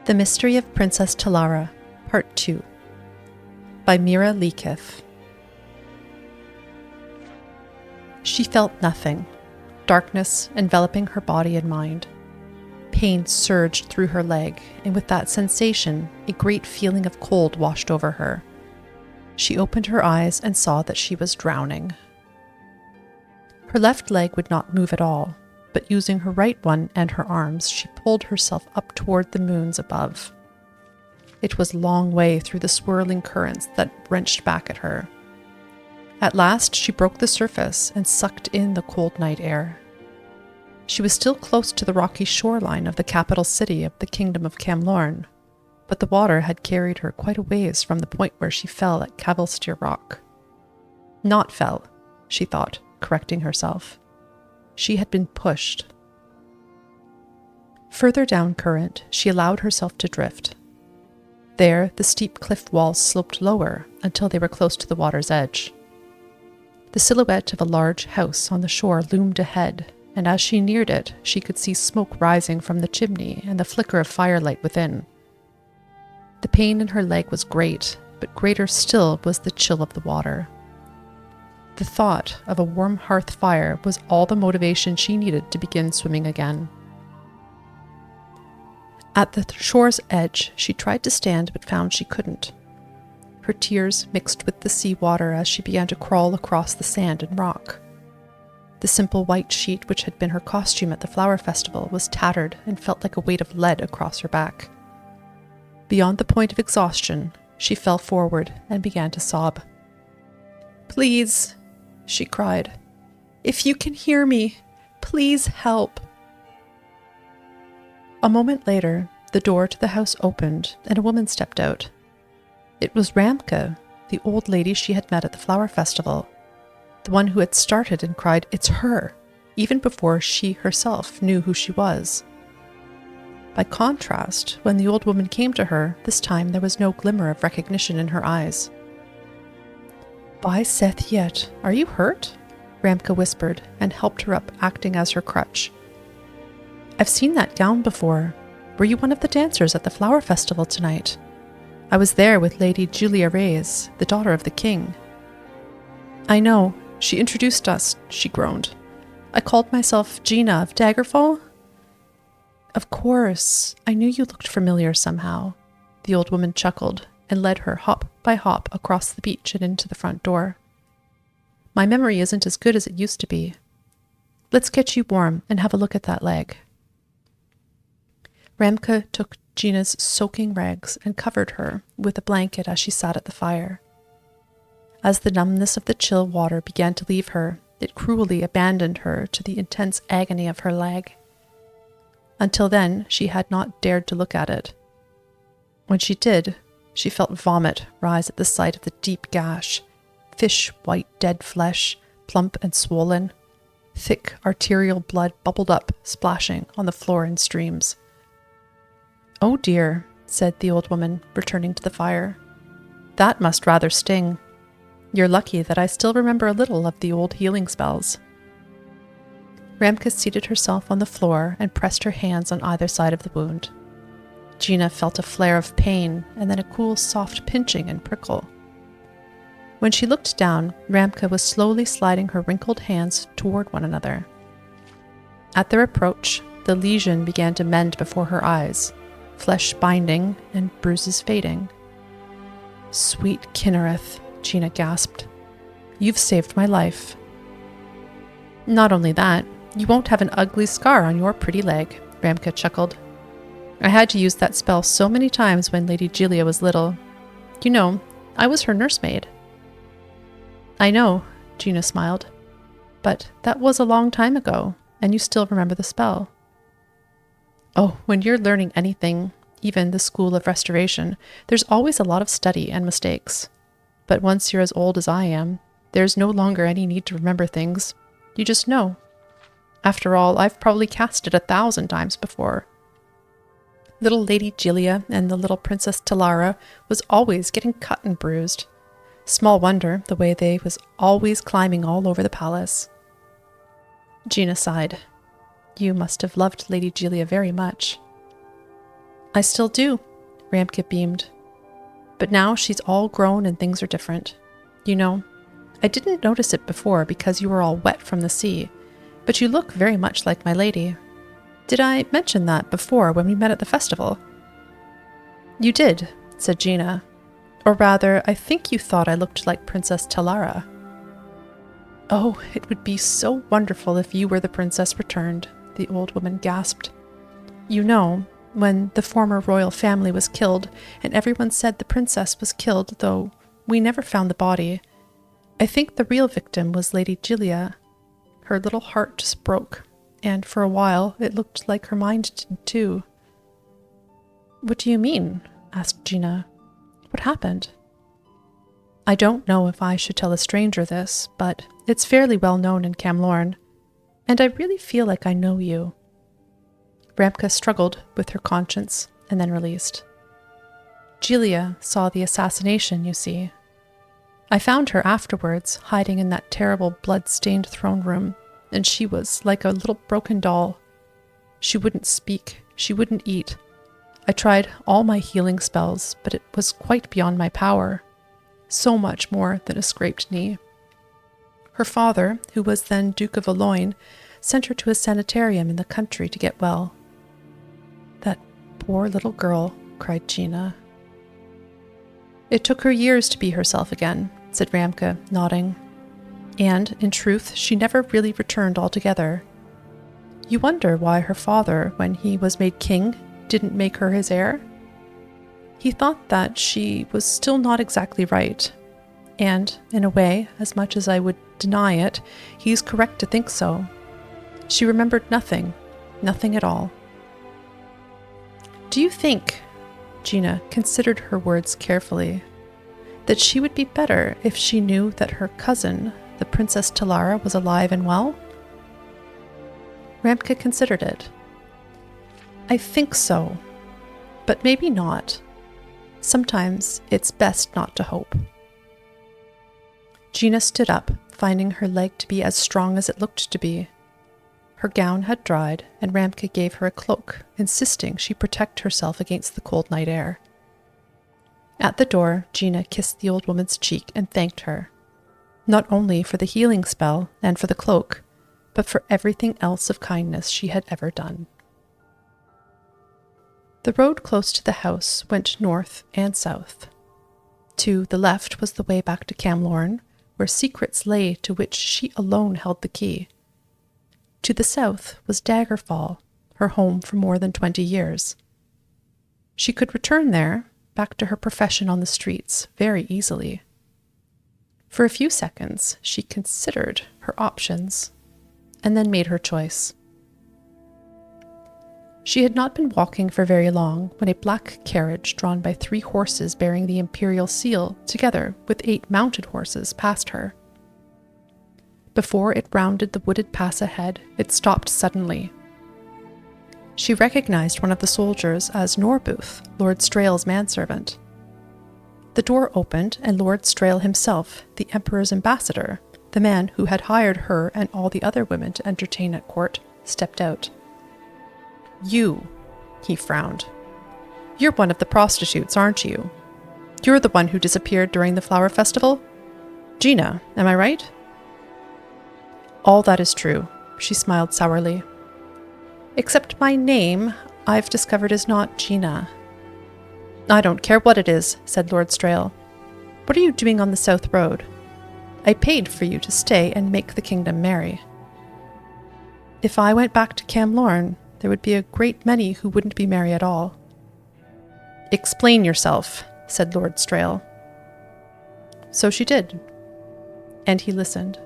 The Mystery of Princess Talara, Part 2 by Mira Leakith. She felt nothing, darkness enveloping her body and mind. Pain surged through her leg, and with that sensation, a great feeling of cold washed over her. She opened her eyes and saw that she was drowning. Her left leg would not move at all, but using her right one and her arms, she pulled herself up toward the moons above. It was a long way through the swirling currents that wrenched back at her. At last, she broke the surface and sucked in the cold night air. She was still close to the rocky shoreline of the capital city of the kingdom of Camlorn, but the water had carried her quite a ways from the point where she fell at Cavalstier Rock. Not fell, she thought, correcting herself. She had been pushed. Further down current, she allowed herself to drift. There, the steep cliff walls sloped lower until they were close to the water's edge. The silhouette of a large house on the shore loomed ahead, and as she neared it, she could see smoke rising from the chimney and the flicker of firelight within. The pain in her leg was great, but greater still was the chill of the water. The thought of a warm hearth fire was all the motivation she needed to begin swimming again. At the shore's edge, she tried to stand but found she couldn't. Her tears mixed with the sea water as she began to crawl across the sand and rock. The simple white sheet which had been her costume at the flower festival was tattered and felt like a weight of lead across her back. Beyond the point of exhaustion, she fell forward and began to sob. "Please," she cried. "If you can hear me, please help." A moment later, the door to the house opened and a woman stepped out. It was Ramka, the old lady she had met at the flower festival, the one who had started and cried, "It's her," even before she herself knew who she was. By contrast, when the old woman came to her, this time there was no glimmer of recognition in her eyes. "By Seth yet, are you hurt?" Ramka whispered and helped her up, acting as her crutch. "I've seen that gown before. Were you one of the dancers at the flower festival tonight? I was there with Lady Julia Reyes, the daughter of the king." "I know. She introduced us," she groaned. "I called myself Gina of Daggerfall." "Of course. I knew you looked familiar somehow." The old woman chuckled and led her hop by hop across the beach and into the front door. "My memory isn't as good as it used to be. Let's get you warm and have a look at that leg." Ramka took Gina's soaking rags and covered her with a blanket as she sat at the fire. As the numbness of the chill water began to leave her, it cruelly abandoned her to the intense agony of her leg. Until then, she had not dared to look at it. When she did, she felt vomit rise at the sight of the deep gash, fish-white dead flesh, plump and swollen. Thick arterial blood bubbled up, splashing on the floor in streams. "Oh dear," said the old woman, returning to the fire. "That must rather sting. You're lucky that I still remember a little of the old healing spells." Ramka seated herself on the floor and pressed her hands on either side of the wound. Gina felt a flare of pain and then a cool, soft pinching and prickle. When she looked down, Ramka was slowly sliding her wrinkled hands toward one another. At their approach, the lesion began to mend before her eyes, flesh binding and bruises fading. "Sweet Kinnereth," Gina gasped. "You've saved my life." "Not only that, you won't have an ugly scar on your pretty leg," Ramka chuckled. "I had to use that spell so many times when Lady Julia was little. You know, I was her nursemaid." "I know," Gina smiled. "But that was a long time ago, and you still remember the spell." "Oh, when you're learning anything, even the School of Restoration, there's always a lot of study and mistakes. But once you're as old as I am, there's no longer any need to remember things. You just know. After all, I've probably cast it 1,000 times before. Little Lady Julia and the little Princess Talara was always getting cut and bruised. Small wonder the way they was always climbing all over the palace." Gina sighed. "You must have loved Lady Julia very much." I still do, Ramka beamed. But now she's all grown and things are different. You know, I didn't notice it before because you were all wet from the sea, but you look very much like my lady. Did I mention that before when we met at the festival? You did, said Gina. Or rather, I think you thought I looked like Princess Talara. Oh, it would be so wonderful if you were the princess returned, the old woman gasped. You know, when the former royal family was killed, and everyone said the princess was killed, though we never found the body, I think the real victim was Lady Julia. Her little heart just broke, and for a while it looked like her mind did too. What do you mean? Asked Gina. What happened? I don't know if I should tell a stranger this, but it's fairly well known in Camlorn, and I really feel like I know you. Ramka struggled with her conscience and then released. Julia saw the assassination, you see. I found her afterwards, hiding in that terrible blood-stained throne room, and she was like a little broken doll. She wouldn't speak, she wouldn't eat. I tried all my healing spells, but it was quite beyond my power. So much more than a scraped knee. Her father, who was then Duke of Aloyn, sent her to a sanitarium in the country to get well. That poor little girl, cried Gina. It took her years to be herself again, said Ramka, nodding. And, in truth, she never really returned altogether. You wonder why her father, when he was made king, didn't make her his heir? He thought that she was still not exactly right. And, in a way, as much as I would deny it, he's correct to think so. She remembered nothing at all. Do you think, Gina considered her words carefully, that she would be better if she knew that her cousin, the Princess Talara, was alive and well? Ramka considered it. I think so, but maybe not. Sometimes it's best not to hope. Gina stood up, finding her leg to be as strong as it looked to be. Her gown had dried, and Ramka gave her a cloak, insisting she protect herself against the cold night air. At the door, Gina kissed the old woman's cheek and thanked her, not only for the healing spell and for the cloak, but for everything else of kindness she had ever done. The road close to the house went north and south. To the left was the way back to Camlorn, where secrets lay to which she alone held the key. To the south was Daggerfall, her home for more than 20 years. She could return there, back to her profession on the streets, very easily. For a few seconds, she considered her options, and then made her choice. She had not been walking for very long when a black carriage drawn by 3 horses bearing the imperial seal, together with 8 mounted horses, passed her. Before it rounded the wooded pass ahead, it stopped suddenly. She recognized one of the soldiers as Norbuth, Lord Strail's manservant. The door opened, and Lord Strail himself, the Emperor's ambassador, the man who had hired her and all the other women to entertain at court, stepped out. You, he frowned. You're one of the prostitutes, aren't you? You're the one who disappeared during the flower festival? Gina, am I right? All that is true, she smiled sourly. Except my name, I've discovered, is not Gina. I don't care what it is, said Lord Strail. What are you doing on the South Road? I paid for you to stay and make the kingdom merry. If I went back to Camlorn, there would be a great many who wouldn't be merry at all. Explain yourself, said Lord Strail. So she did, and he listened.